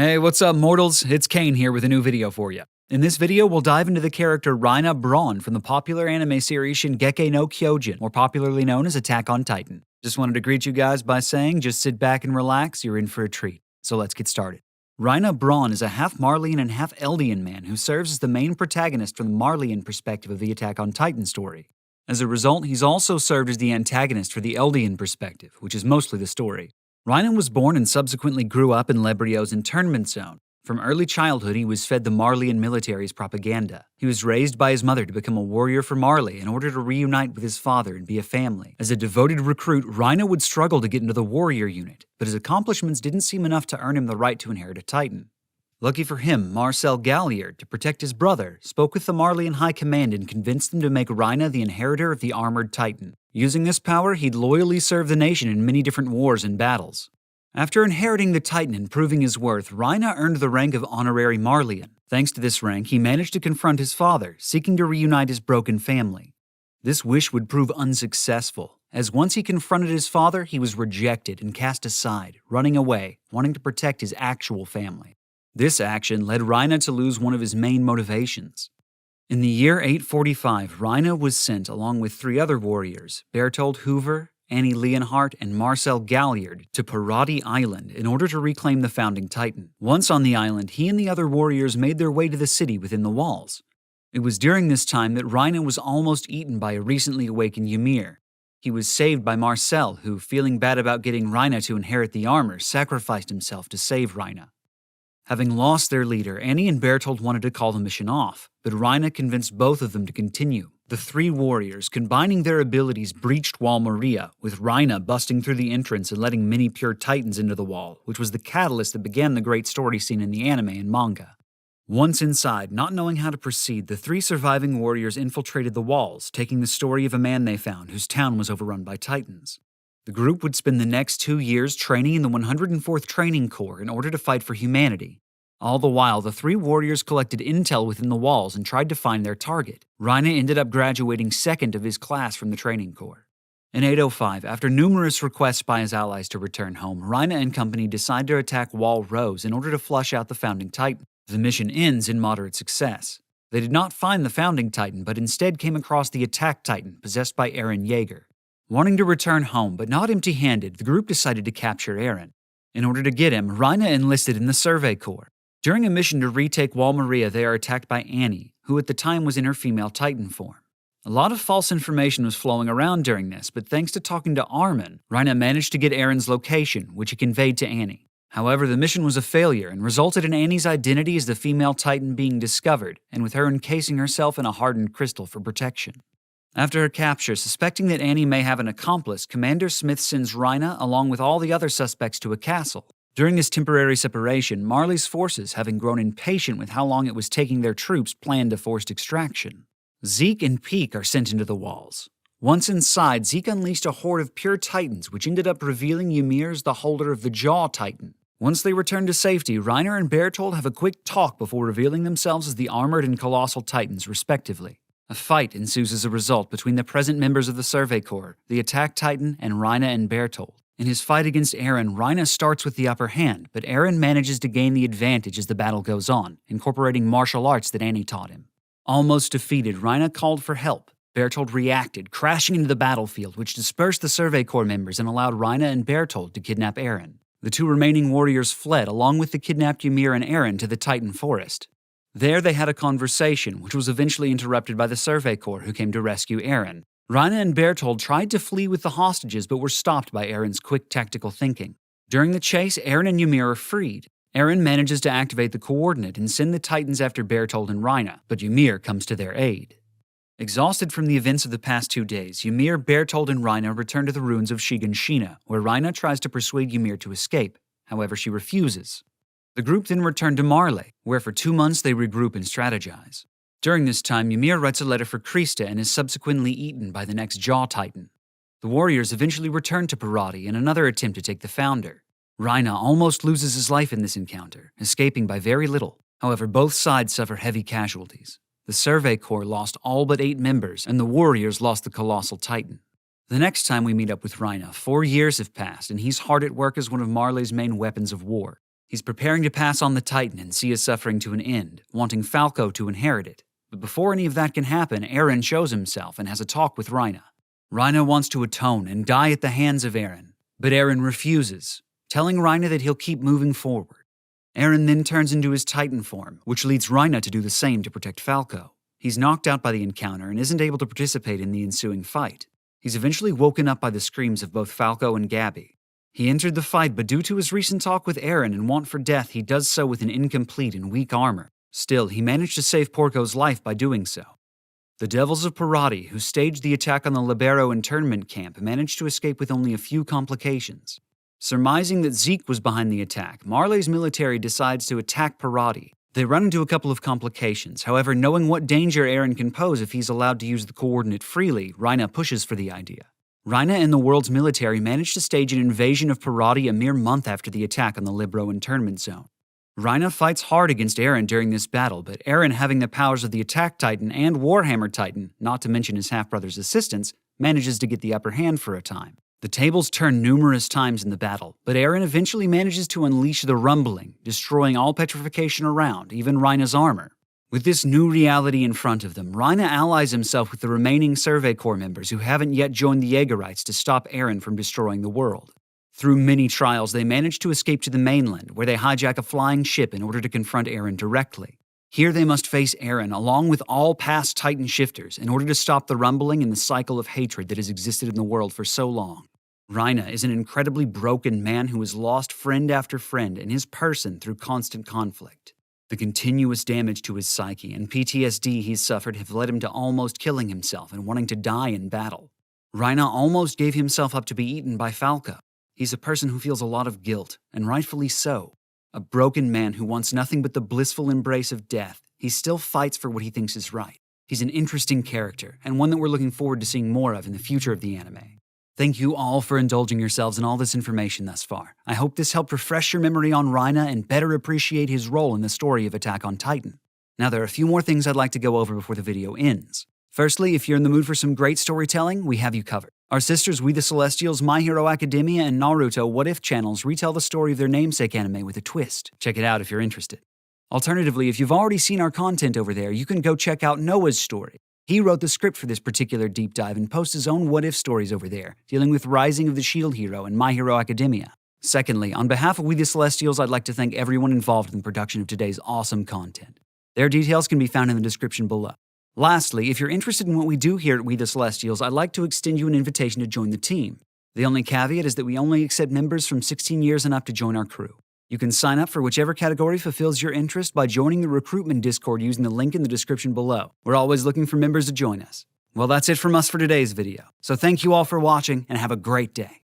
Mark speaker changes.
Speaker 1: Hey, what's up, mortals? It's Kane here with a new video for you. In this video, we'll dive into the character Reina Braun from the popular anime series Shingeki no Kyojin, more popularly known as Attack on Titan. Just wanted to greet you guys by saying, just sit back and relax, you're in for a treat. So let's get started. Reina Braun is a half Marleyan and half Eldian man who serves as the main protagonist from the Marleyan perspective of the Attack on Titan story. As a result, he's also served as the antagonist for the Eldian perspective, which is mostly the story. Reina was born and subsequently grew up in Lebrio's internment zone. From early childhood, he was fed the Marleyan military's propaganda. He was raised by his mother to become a warrior for Marley in order to reunite with his father and be a family. As a devoted recruit, Reina would struggle to get into the warrior unit, but his accomplishments didn't seem enough to earn him the right to inherit a Titan. Lucky for him, Marcel Galliard, to protect his brother, spoke with the Marleyan High Command and convinced them to make Reina the inheritor of the Armored Titan. Using this power, he'd loyally serve the nation in many different wars and battles. After inheriting the Titan and proving his worth, Reina earned the rank of Honorary Marleyan. Thanks to this rank, he managed to confront his father, seeking to reunite his broken family. This wish would prove unsuccessful, as once he confronted his father, he was rejected and cast aside, running away, wanting to protect his actual family. This action led Reina to lose one of his main motivations. In the year 845, Reina was sent along with 3 other warriors, Bertold Hoover, Annie Leonhardt, and Marcel Galliard, to Parati Island in order to reclaim the founding Titan. Once on the island, he and the other warriors made their way to the city within the walls. It was during this time that Reina was almost eaten by a recently awakened Ymir. He was saved by Marcel, who, feeling bad about getting Reina to inherit the armor, sacrificed himself to save Reina. Having lost their leader, Annie and Bertold wanted to call the mission off, but Reina convinced both of them to continue. The 3 warriors, combining their abilities, breached Wall Maria, with Reina busting through the entrance and letting many pure titans into the wall, which was the catalyst that began the great story scene in the anime and manga. Once inside, not knowing how to proceed, the 3 surviving warriors infiltrated the walls, taking the story of a man they found whose town was overrun by titans. The group would spend the next 2 years training in the 104th Training Corps in order to fight for humanity. All the while, the 3 warriors collected intel within the walls and tried to find their target. Reina ended up graduating second of his class from the Training Corps. In 805, after numerous requests by his allies to return home, Reina and company decide to attack Wall Rose in order to flush out the founding Titan. The mission ends in moderate success. They did not find the founding Titan, but instead came across the attack Titan, possessed by Eren Yeager. Wanting to return home, but not empty-handed, the group decided to capture Eren. In order to get him, Reina enlisted in the Survey Corps. During a mission to retake Wall Maria, they are attacked by Annie, who at the time was in her female Titan form. A lot of false information was flowing around during this, but thanks to talking to Armin, Reina managed to get Eren's location, which he conveyed to Annie. However, the mission was a failure and resulted in Annie's identity as the female Titan being discovered, and with her encasing herself in a hardened crystal for protection. After her capture, suspecting that Annie may have an accomplice, Commander Smith sends Reina along with all the other suspects to a castle. During this temporary separation, Marley's forces, having grown impatient with how long it was taking their troops, planned a forced extraction. Zeke and Peak are sent into the walls. Once inside, Zeke unleashed a horde of pure titans, which ended up revealing Ymir as the holder of the Jaw Titan. Once they return to safety, Reiner and Bertold have a quick talk before revealing themselves as the Armored and Colossal Titans, respectively. A fight ensues as a result between the present members of the Survey Corps, the Attack Titan, and Reina and Bertold. In his fight against Eren, Reina starts with the upper hand, but Eren manages to gain the advantage as the battle goes on, incorporating martial arts that Annie taught him. Almost defeated, Reina called for help. Bertold reacted, crashing into the battlefield, which dispersed the Survey Corps members and allowed Reina and Bertold to kidnap Eren. The 2 remaining warriors fled, along with the kidnapped Ymir and Eren, to the Titan Forest. There they had a conversation, which was eventually interrupted by the Survey Corps, who came to rescue Eren. Reina and Bertold tried to flee with the hostages, but were stopped by Eren's quick tactical thinking. During the chase, Eren and Ymir are freed. Eren manages to activate the coordinate and send the Titans after Bertold and Reina, but Ymir comes to their aid. Exhausted from the events of the past 2 days, Ymir, Bertold, and Reina return to the ruins of Shiganshina, where Reina tries to persuade Ymir to escape. However, she refuses. The group then return to Marley, where for 2 months they regroup and strategize. During this time, Ymir writes a letter for Krista and is subsequently eaten by the next Jaw Titan. The warriors eventually return to Parati in another attempt to take the founder. Reina almost loses his life in this encounter, escaping by very little. However, both sides suffer heavy casualties. The Survey Corps lost all but 8 members, and the warriors lost the Colossal Titan. The next time we meet up with Reina, 4 years have passed, and he's hard at work as one of Marley's main weapons of war. He's preparing to pass on the Titan and see his suffering to an end, wanting Falco to inherit it. But before any of that can happen, Eren shows himself and has a talk with Reiner. Reiner wants to atone and die at the hands of Eren, but Eren refuses, telling Reiner that he'll keep moving forward. Eren then turns into his Titan form, which leads Reiner to do the same to protect Falco. He's knocked out by the encounter and isn't able to participate in the ensuing fight. He's eventually woken up by the screams of both Falco and Gabi. He entered the fight, but due to his recent talk with Eren and want for death, he does so with an incomplete and weak armor. Still, he managed to save Porco's life by doing so. The Devils of Parati, who staged the attack on the Libero internment camp, managed to escape with only a few complications. Surmising that Zeke was behind the attack, Marley's military decides to attack Parati. They run into a couple of complications. However, knowing what danger Eren can pose if he's allowed to use the coordinate freely, Reiner pushes for the idea. Reiner and the world's military managed to stage an invasion of Parati a mere month after the attack on the Libero internment zone. Reiner fights hard against Eren during this battle, but Eren, having the powers of the Attack Titan and Warhammer Titan, not to mention his half-brother's assistance, manages to get the upper hand for a time. The tables turn numerous times in the battle, but Eren eventually manages to unleash the Rumbling, destroying all petrification around, even Reiner's armor. With this new reality in front of them, Reiner allies himself with the remaining Survey Corps members who haven't yet joined the Jaegerites to stop Eren from destroying the world. Through many trials, they manage to escape to the mainland, where they hijack a flying ship in order to confront Eren directly. Here they must face Eren, along with all past Titan shifters, in order to stop the rumbling and the cycle of hatred that has existed in the world for so long. Reiner is an incredibly broken man who has lost friend after friend in his person through constant conflict. The continuous damage to his psyche and PTSD he's suffered have led him to almost killing himself and wanting to die in battle. Reiner almost gave himself up to be eaten by Falco. He's a person who feels a lot of guilt, and rightfully so. A broken man who wants nothing but the blissful embrace of death, he still fights for what he thinks is right. He's an interesting character, and one that we're looking forward to seeing more of in the future of the anime. Thank you all for indulging yourselves in all this information thus far. I hope this helped refresh your memory on Reiner and better appreciate his role in the story of Attack on Titan. Now there are a few more things I'd like to go over before the video ends. Firstly, if you're in the mood for some great storytelling, we have you covered. Our sisters We the Celestials, My Hero Academia, and Naruto What If channels retell the story of their namesake anime with a twist. Check it out if you're interested. Alternatively, if you've already seen our content over there, you can go check out Noah's story. He wrote the script for this particular deep dive and posts his own What If stories over there, dealing with Rising of the Shield Hero and My Hero Academia. Secondly, on behalf of We the Celestials, I'd like to thank everyone involved in the production of today's awesome content. Their details can be found in the description below. Lastly, if you're interested in what we do here at We the Celestials, I'd like to extend you an invitation to join the team. The only caveat is that we only accept members from 16 years and up to join our crew. You can sign up for whichever category fulfills your interest by joining the recruitment Discord using the link in the description below. We're always looking for members to join us. Well, that's it from us for today's video. So thank you all for watching and have a great day.